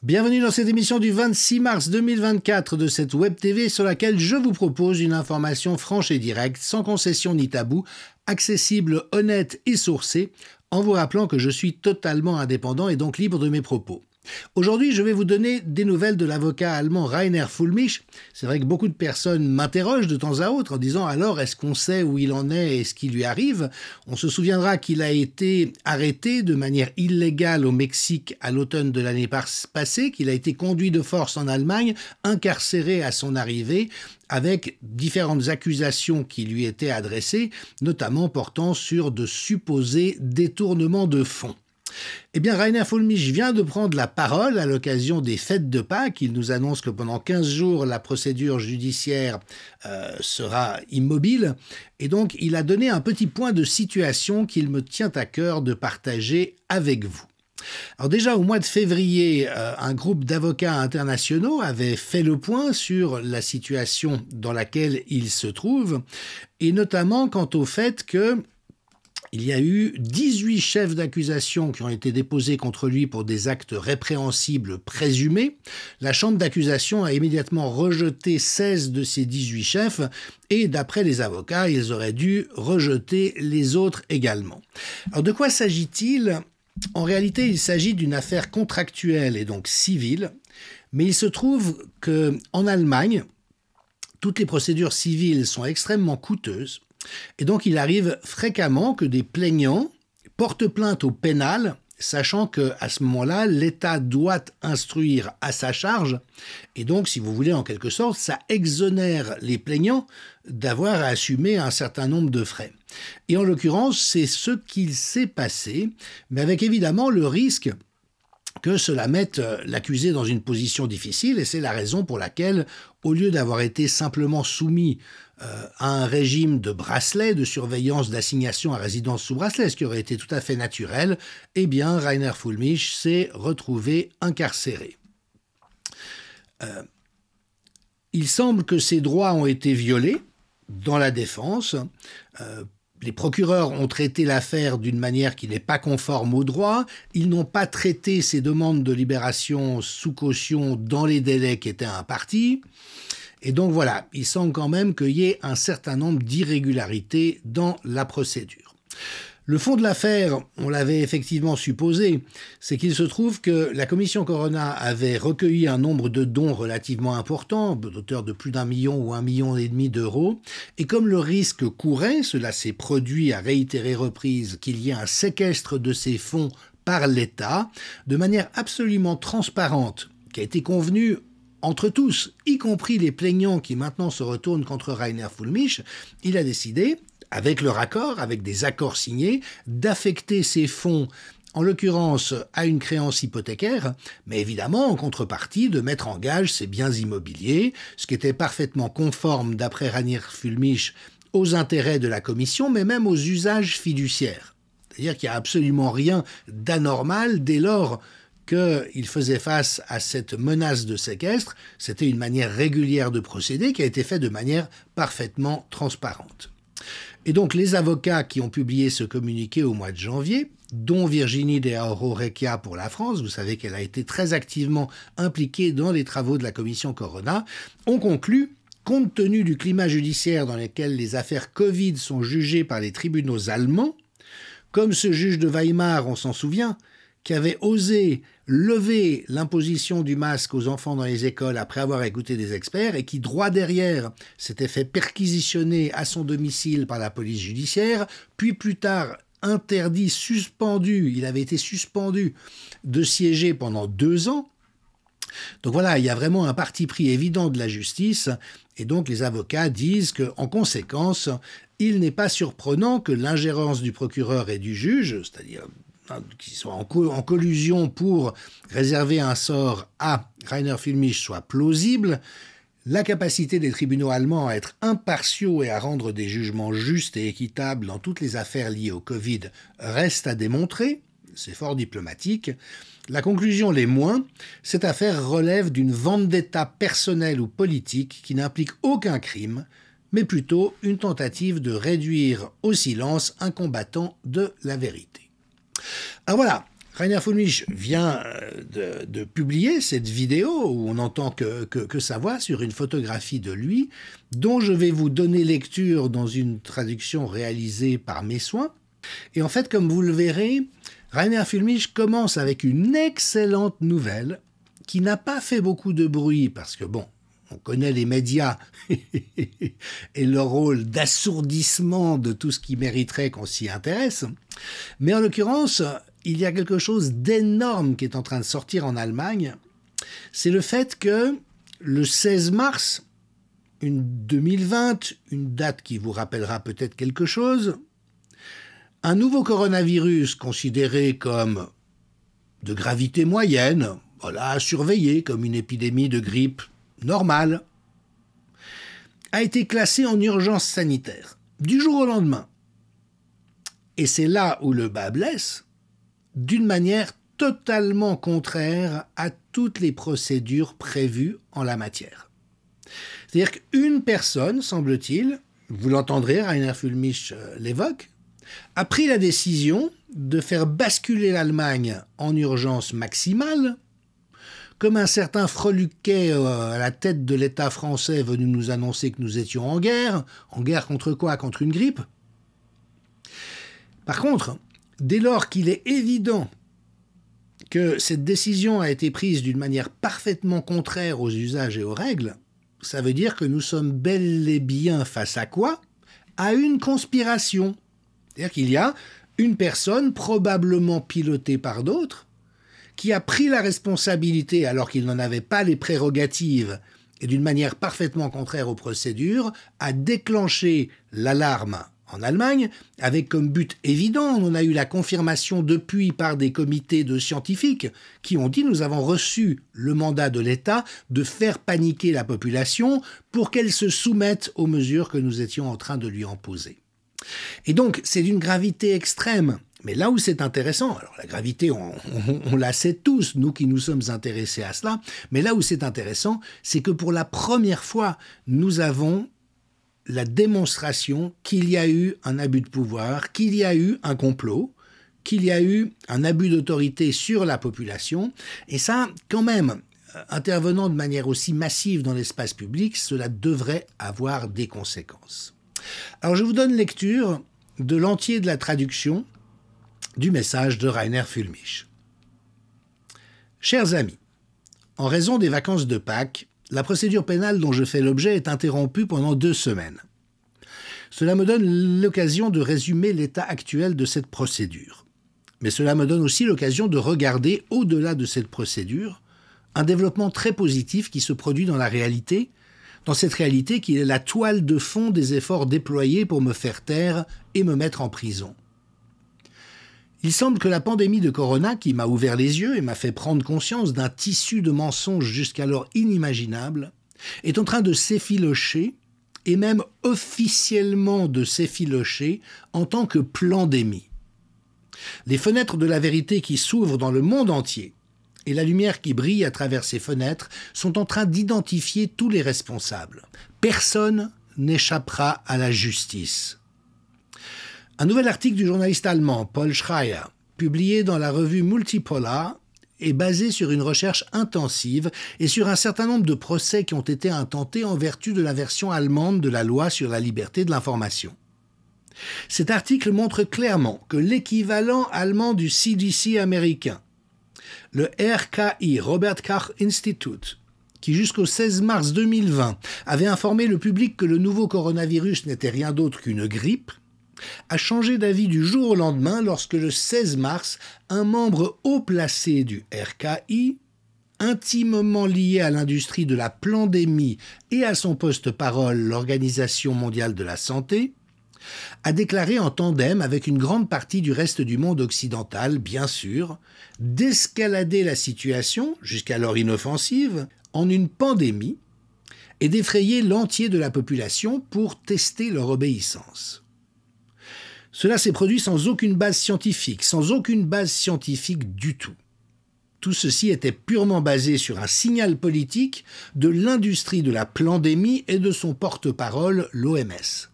Bienvenue dans cette émission du 26 mars 2024 de cette Web TV sur laquelle je vous propose une information franche et directe, sans concession ni tabou, accessible, honnête et sourcée, en vous rappelant que je suis totalement indépendant et donc libre de mes propos. Aujourd'hui, je vais vous donner des nouvelles de l'avocat allemand Rainer Fulmich. C'est vrai que beaucoup de personnes m'interrogent de temps à autre en disant « Alors, est-ce qu'on sait où il en est et ce qui lui arrive ?» On se souviendra qu'il a été arrêté de manière illégale au Mexique à l'automne de l'année passée, qu'il a été conduit de force en Allemagne, incarcéré à son arrivée, avec différentes accusations qui lui étaient adressées, notamment portant sur de supposés détournements de fonds. Eh bien, Rainer Fulmich vient de prendre la parole à l'occasion des fêtes de Pâques. Il nous annonce que pendant 15 jours, la procédure judiciaire sera immobile. Et donc, il a donné un petit point de situation qu'il me tient à cœur de partager avec vous. Alors déjà, au mois de février, un groupe d'avocats internationaux avait fait le point sur la situation dans laquelle il se trouve, et notamment quant au fait que il y a eu 18 chefs d'accusation qui ont été déposés contre lui pour des actes répréhensibles présumés. La chambre d'accusation a immédiatement rejeté 16 de ces 18 chefs et d'après les avocats, ils auraient dû rejeter les autres également. Alors de quoi s'agit-il ? En réalité, il s'agit d'une affaire contractuelle et donc civile, mais il se trouve qu'en Allemagne, toutes les procédures civiles sont extrêmement coûteuses. Et donc, il arrive fréquemment que des plaignants portent plainte au pénal, sachant qu'à ce moment-là, l'État doit instruire à sa charge. Et donc, si vous voulez, en quelque sorte, ça exonère les plaignants d'avoir à assumer un certain nombre de frais. Et en l'occurrence, c'est ce qu'il s'est passé, mais avec évidemment le risque que cela mette l'accusé dans une position difficile, et c'est la raison pour laquelle, au lieu d'avoir été simplement soumis à un régime de bracelet, de surveillance, d'assignation à résidence sous bracelet, ce qui aurait été tout à fait naturel, eh bien, Rainer Fulmich s'est retrouvé incarcéré. Il semble que ses droits ont été violés dans la défense. Les procureurs ont traité l'affaire d'une manière qui n'est pas conforme au droit. Ils n'ont pas traité ces demandes de libération sous caution dans les délais qui étaient impartis. Et donc voilà, il semble quand même qu'il y ait un certain nombre d'irrégularités dans la procédure. Le fond de l'affaire, on l'avait effectivement supposé, c'est qu'il se trouve que la commission Corona avait recueilli un nombre de dons relativement important, d'auteur de plus d'1 million ou 1,5 million d'euros, et comme le risque courait, cela s'est produit à réitérées reprises, qu'il y ait un séquestre de ces fonds par l'État, de manière absolument transparente, qui a été convenue entre tous, y compris les plaignants qui maintenant se retournent contre Rainer Fulmich, il a décidé, avec leur accord, avec des accords signés, d'affecter ces fonds, en l'occurrence à une créance hypothécaire, mais évidemment en contrepartie de mettre en gage ses biens immobiliers, ce qui était parfaitement conforme d'après Rainer Fulmich aux intérêts de la commission, mais même aux usages fiduciaires. C'est-à-dire qu'il n'y a absolument rien d'anormal dès lors qu'il faisait face à cette menace de séquestre. C'était une manière régulière de procéder qui a été faite de manière parfaitement transparente. Et donc les avocats qui ont publié ce communiqué au mois de janvier, dont Virginie de Auro-Recchia pour la France, vous savez qu'elle a été très activement impliquée dans les travaux de la commission Corona, ont conclu, compte tenu du climat judiciaire dans lequel les affaires Covid sont jugées par les tribunaux allemands, comme ce juge de Weimar, on s'en souvient, qui avait osé lever l'imposition du masque aux enfants dans les écoles après avoir écouté des experts et qui, droit derrière, s'était fait perquisitionner à son domicile par la police judiciaire, puis plus tard interdit, suspendu, il avait été suspendu de siéger pendant 2 ans. Donc voilà, il y a vraiment un parti pris évident de la justice et donc les avocats disent qu'en conséquence, il n'est pas surprenant que l'ingérence du procureur et du juge, c'est-à-dire qui soient en collusion pour réserver un sort à Rainer Fulmich soit plausible, la capacité des tribunaux allemands à être impartiaux et à rendre des jugements justes et équitables dans toutes les affaires liées au Covid reste à démontrer, c'est fort diplomatique. La conclusion l'est moins, cette affaire relève d'une vendetta personnelle ou politique qui n'implique aucun crime, mais plutôt une tentative de réduire au silence un combattant de la vérité. Alors voilà, Rainer Fulmich vient de publier cette vidéo où on n'entend que sa voix sur une photographie de lui, dont je vais vous donner lecture dans une traduction réalisée par mes soins. Et en fait, comme vous le verrez, Rainer Fulmich commence avec une excellente nouvelle qui n'a pas fait beaucoup de bruit parce que bon, on connaît les médias et leur rôle d'assourdissement de tout ce qui mériterait qu'on s'y intéresse. Mais en l'occurrence, il y a quelque chose d'énorme qui est en train de sortir en Allemagne. C'est le fait que le 16 mars 2020, une date qui vous rappellera peut-être quelque chose, un nouveau coronavirus considéré comme de gravité moyenne, voilà, à surveiller comme une épidémie de grippe normale, a été classé en urgence sanitaire, du jour au lendemain. Et c'est là où le bât blesse, d'une manière totalement contraire à toutes les procédures prévues en la matière. C'est-à-dire qu'une personne, semble-t-il, vous l'entendrez, Rainer Fulmich l'évoque, a pris la décision de faire basculer l'Allemagne en urgence maximale, comme un certain Freluquet à la tête de l'État français venu nous annoncer que nous étions en guerre contre quoi? Contre une grippe. Par contre, dès lors qu'il est évident que cette décision a été prise d'une manière parfaitement contraire aux usages et aux règles, ça veut dire que nous sommes bel et bien face à quoi? À une conspiration. C'est-à-dire qu'il y a une personne, probablement pilotée par d'autres, qui a pris la responsabilité, alors qu'il n'en avait pas les prérogatives, et d'une manière parfaitement contraire aux procédures, à déclencher l'alarme en Allemagne, avec comme but évident, on a eu la confirmation depuis par des comités de scientifiques qui ont dit « nous avons reçu le mandat de l'État de faire paniquer la population pour qu'elle se soumette aux mesures que nous étions en train de lui imposer ». Et donc, c'est d'une gravité extrême. Mais là où c'est intéressant, alors la gravité, on la sait tous, nous qui nous sommes intéressés à cela, mais là où c'est intéressant, c'est que pour la première fois, nous avons la démonstration qu'il y a eu un abus de pouvoir, qu'il y a eu un complot, qu'il y a eu un abus d'autorité sur la population. Et ça, quand même, intervenant de manière aussi massive dans l'espace public, cela devrait avoir des conséquences. Alors je vous donne lecture de l'entier de la traduction du message de Rainer Fulmich. Chers amis, en raison des vacances de Pâques, la procédure pénale dont je fais l'objet est interrompue pendant 2 semaines. Cela me donne l'occasion de résumer l'état actuel de cette procédure. Mais cela me donne aussi l'occasion de regarder au-delà de cette procédure un développement très positif qui se produit dans la réalité, dans cette réalité qui est la toile de fond des efforts déployés pour me faire taire et me mettre en prison. Il semble que la pandémie de Corona, qui m'a ouvert les yeux et m'a fait prendre conscience d'un tissu de mensonges jusqu'alors inimaginable, est en train de s'effilocher, et même officiellement de s'effilocher, en tant que plandémie. Les fenêtres de la vérité qui s'ouvrent dans le monde entier, et la lumière qui brille à travers ces fenêtres, sont en train d'identifier tous les responsables. Personne n'échappera à la justice. Un nouvel article du journaliste allemand Paul Schreier, publié dans la revue Multipolar, est basé sur une recherche intensive et sur un certain nombre de procès qui ont été intentés en vertu de la version allemande de la loi sur la liberté de l'information. Cet article montre clairement que l'équivalent allemand du CDC américain, le RKI, Robert Koch Institute, qui jusqu'au 16 mars 2020 avait informé le public que le nouveau coronavirus n'était rien d'autre qu'une grippe, a changé d'avis du jour au lendemain lorsque le 16 mars, un membre haut placé du RKI, intimement lié à l'industrie de la plandémie et à son porte-parole, l'Organisation mondiale de la santé, a déclaré en tandem avec une grande partie du reste du monde occidental, bien sûr, d'escalader la situation, jusqu'alors inoffensive, en une pandémie et d'effrayer l'entier de la population pour tester leur obéissance. Cela s'est produit sans aucune base scientifique du tout. Tout ceci était purement basé sur un signal politique de l'industrie de la pandémie et de son porte-parole, l'OMS.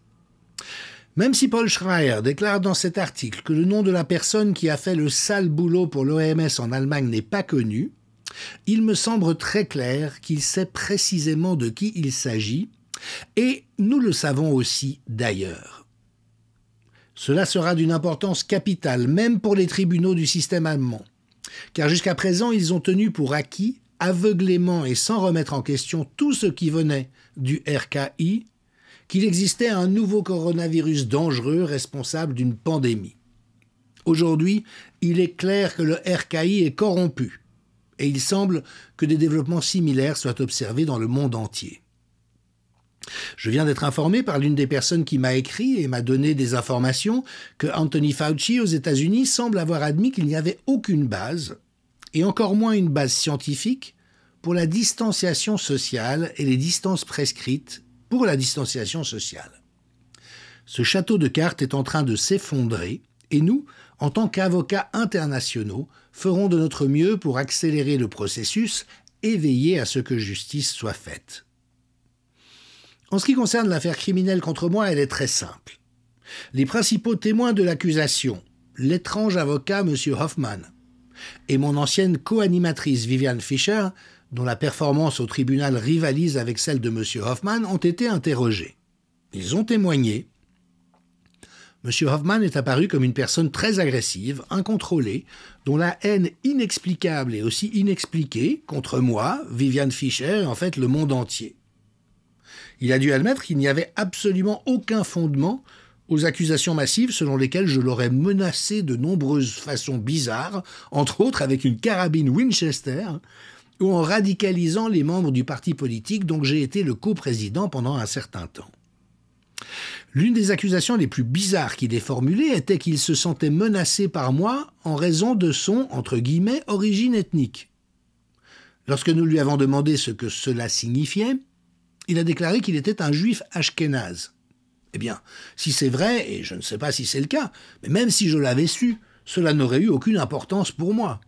Même si Paul Schreier déclare dans cet article que le nom de la personne qui a fait le sale boulot pour l'OMS en Allemagne n'est pas connu, il me semble très clair qu'il sait précisément de qui il s'agit, et nous le savons aussi d'ailleurs. Cela sera d'une importance capitale, même pour les tribunaux du système allemand, car jusqu'à présent ils ont tenu pour acquis, aveuglément et sans remettre en question tout ce qui venait du RKI, qu'il existait un nouveau coronavirus dangereux responsable d'une pandémie. Aujourd'hui, il est clair que le RKI est corrompu, et il semble que des développements similaires soient observés dans le monde entier. Je viens d'être informé par l'une des personnes qui m'a écrit et m'a donné des informations que Anthony Fauci aux États-Unis semble avoir admis qu'il n'y avait aucune base, et encore moins une base scientifique, pour la distanciation sociale et les distances prescrites pour la distanciation sociale. Ce château de cartes est en train de s'effondrer et nous, en tant qu'avocats internationaux, ferons de notre mieux pour accélérer le processus et veiller à ce que justice soit faite. En ce qui concerne l'affaire criminelle contre moi, elle est très simple. Les principaux témoins de l'accusation, l'étrange avocat M. Hoffman et mon ancienne co-animatrice Viviane Fischer, dont la performance au tribunal rivalise avec celle de M. Hoffman, ont été interrogés. Ils ont témoigné. M. Hoffman est apparu comme une personne très agressive, incontrôlée, dont la haine inexplicable et aussi inexpliquée, contre moi, Viviane Fischer et en fait le monde entier. Il a dû admettre qu'il n'y avait absolument aucun fondement aux accusations massives selon lesquelles je l'aurais menacé de nombreuses façons bizarres, entre autres avec une carabine Winchester, ou en radicalisant les membres du parti politique dont j'ai été le coprésident pendant un certain temps. L'une des accusations les plus bizarres qu'il ait formulées était qu'il se sentait menacé par moi en raison de son, entre guillemets, origine ethnique. Lorsque nous lui avons demandé ce que cela signifiait, il a déclaré qu'il était un juif ashkénaze. Eh bien, si c'est vrai, et je ne sais pas si c'est le cas, mais même si je l'avais su, cela n'aurait eu aucune importance pour moi.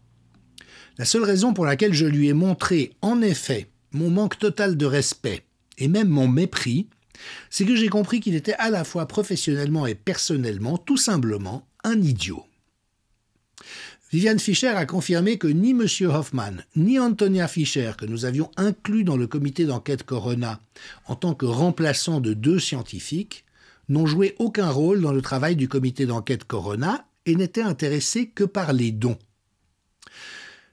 La seule raison pour laquelle je lui ai montré, en effet, mon manque total de respect, et même mon mépris, c'est que j'ai compris qu'il était à la fois professionnellement et personnellement, tout simplement, un idiot. Viviane Fischer a confirmé que ni M. Hoffman, ni Antonia Fischer, que nous avions inclus dans le comité d'enquête Corona en tant que remplaçants de 2 scientifiques, n'ont joué aucun rôle dans le travail du comité d'enquête Corona et n'étaient intéressés que par les dons.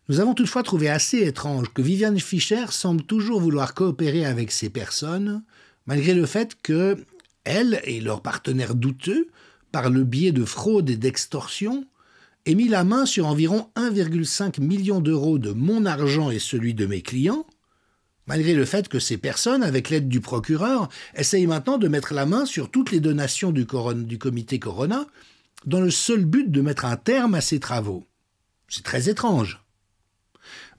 Nous avons toutefois trouvé assez étrange que Viviane Fischer semble toujours vouloir coopérer avec ces personnes, malgré le fait que elle et leurs partenaires douteux, par le biais de fraude et d'extorsion, aient mis la main sur environ 1,5 million d'euros de mon argent et celui de mes clients, malgré le fait que ces personnes, avec l'aide du procureur, essayent maintenant de mettre la main sur toutes les donations du comité Corona, dans le seul but de mettre un terme à ces travaux. C'est très étrange.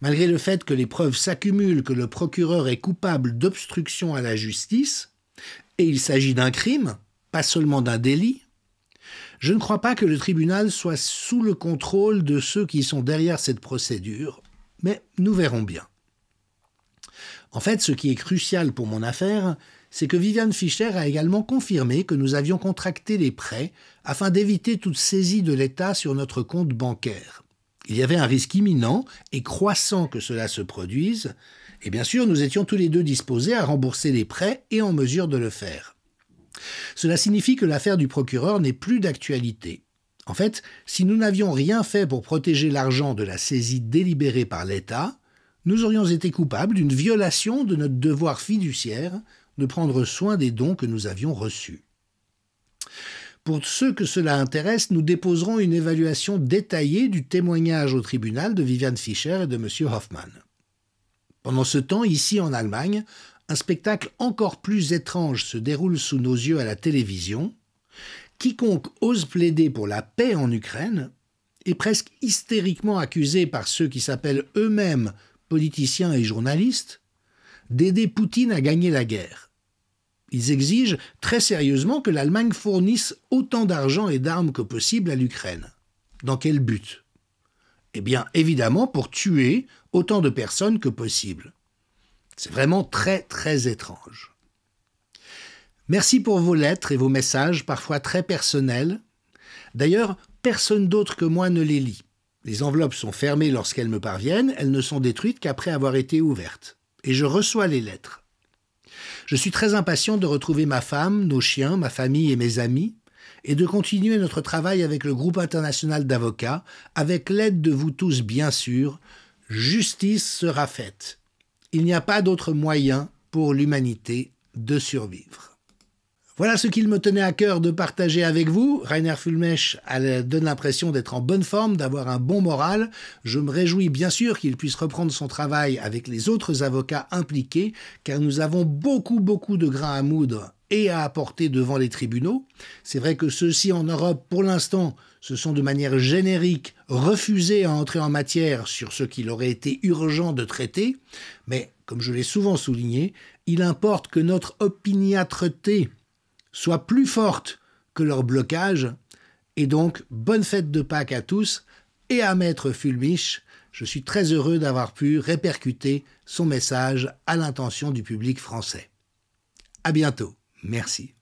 Malgré le fait que les preuves s'accumulent que le procureur est coupable d'obstruction à la justice, et il s'agit d'un crime, pas seulement d'un délit, je ne crois pas que le tribunal soit sous le contrôle de ceux qui sont derrière cette procédure, mais nous verrons bien. En fait, ce qui est crucial pour mon affaire, c'est que Viviane Fischer a également confirmé que nous avions contracté les prêts afin d'éviter toute saisie de l'État sur notre compte bancaire. Il y avait un risque imminent et croissant que cela se produise, et bien sûr nous étions tous les deux disposés à rembourser les prêts et en mesure de le faire. Cela signifie que l'affaire du procureur n'est plus d'actualité. En fait, si nous n'avions rien fait pour protéger l'argent de la saisie délibérée par l'État, nous aurions été coupables d'une violation de notre devoir fiduciaire de prendre soin des dons que nous avions reçus. Pour ceux que cela intéresse, nous déposerons une évaluation détaillée du témoignage au tribunal de Viviane Fischer et de M. Hoffman. Pendant ce temps, ici en Allemagne, un spectacle encore plus étrange se déroule sous nos yeux à la télévision. Quiconque ose plaider pour la paix en Ukraine est presque hystériquement accusé par ceux qui s'appellent eux-mêmes politiciens et journalistes d'aider Poutine à gagner la guerre. Ils exigent très sérieusement que l'Allemagne fournisse autant d'argent et d'armes que possible à l'Ukraine. Dans quel but ? Eh bien, évidemment, pour tuer autant de personnes que possible. C'est vraiment très, très étrange. Merci pour vos lettres et vos messages, parfois très personnels. D'ailleurs, personne d'autre que moi ne les lit. Les enveloppes sont fermées lorsqu'elles me parviennent, elles ne sont détruites qu'après avoir été ouvertes. Et je reçois les lettres. Je suis très impatient de retrouver ma femme, nos chiens, ma famille et mes amis, et de continuer notre travail avec le groupe international d'avocats, avec l'aide de vous tous bien sûr. Justice sera faite. Il n'y a pas d'autre moyen pour l'humanité de survivre. Voilà ce qu'il me tenait à cœur de partager avec vous. Rainer Fuellmech donne l'impression d'être en bonne forme, d'avoir un bon moral. Je me réjouis bien sûr qu'il puisse reprendre son travail avec les autres avocats impliqués, car nous avons beaucoup de grains à moudre et à apporter devant les tribunaux. C'est vrai que ceux-ci en Europe, pour l'instant, se sont de manière générique refusés à entrer en matière sur ce qu'il aurait été urgent de traiter, mais comme je l'ai souvent souligné, il importe que notre opiniâtreté soit plus forte que leur blocage, et donc bonne fête de Pâques à tous et à Maître Fuellmich. Je suis très heureux d'avoir pu répercuter son message à l'intention du public français. À bientôt, merci.